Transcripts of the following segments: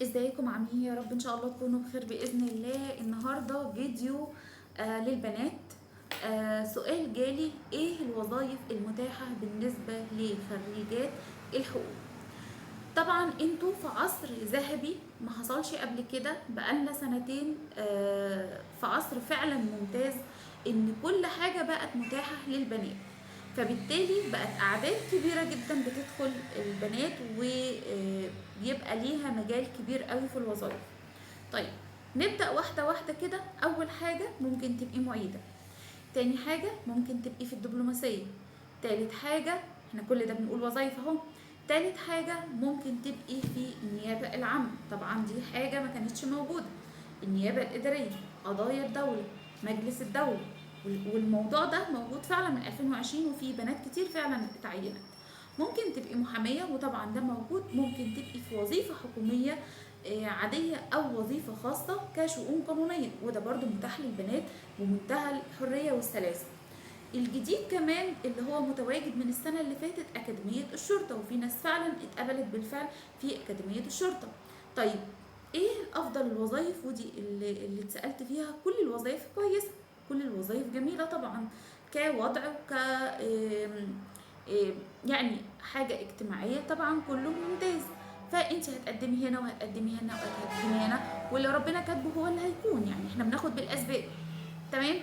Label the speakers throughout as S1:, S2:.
S1: ازيكم عاملين يا رب ان شاء الله تكونوا بخير باذن الله. النهارده فيديو للبنات. سؤال جالي: ايه الوظائف المتاحه بالنسبه لخريجات الحقوق؟ طبعا انتوا في عصر ذهبي ما حصلش قبل كده، بقالنا سنتين في عصر فعلا ممتاز ان كل حاجة بقت متاحة للبنات، فبالتالي بقت اعداد كبيرة جدا بتدخل البنات وبيبقى ليها مجال كبير قوي في الوظائف. طيب نبدأ واحدة واحدة كده. اول حاجة ممكن تبقي معيدة، تاني حاجة ممكن تبقي في الدبلوماسية، تالت حاجة، احنا كل ده بنقول وظايف اهو، تالت حاجة ممكن تبقي في النيابة العامة، طبعا دي حاجة ما كانتش موجودة. النيابة الإدارية، قضايا الدولة، مجلس الدولة، والموضوع ده موجود فعلا من 2020 وفي بنات كتير فعلا اتعينت. ممكن تبقي محامية وطبعا ده موجود. ممكن تبقي في وظيفة حكومية عادية أو وظيفة خاصة كشؤون قانونية، وده برضو متاح للبنات بمنتهى الحرية والسلاسة. الجديد كمان اللي هو متواجد من السنة اللي فاتت أكاديمية الشرطة، وفي ناس فعلا اتقبلت بالفعل في أكاديمية الشرطة. طيب ايه أفضل الوظائف؟ ودي اللي اتسألت فيها. كل الوظائف كويسة، كل الوظائف جميلة طبعا كوضع ك يعني حاجة اجتماعية، طبعا كله ممتاز. فانت هتقدمي هنا وهتقدمي هنا وهتقدمي هنا، واللي ربنا كاتبه هو اللي هيكون، يعني احنا بناخد بالاسباب. تمام.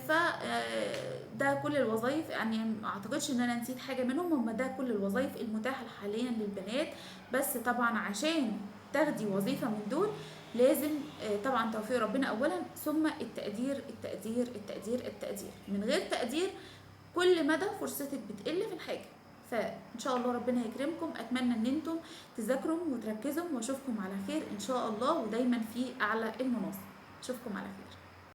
S1: ف ده كل الوظائف، يعني ما اعتقدش ان انا نسيت حاجه منهم. هم ده كل الوظائف المتاحه حاليا للبنات. بس طبعا عشان تاخدي وظيفه من دول لازم طبعا توفيق ربنا اولا، ثم التقدير التقدير التقدير التقدير. من غير تقدير كل مدى فرصتك بتقل في الحاجه. فان شاء الله ربنا يكرمكم. اتمنى ان انتم تذاكروا وتركزوا، واشوفكم على خير ان شاء الله، ودايما في اعلى المناصب. اشوفكم على خير.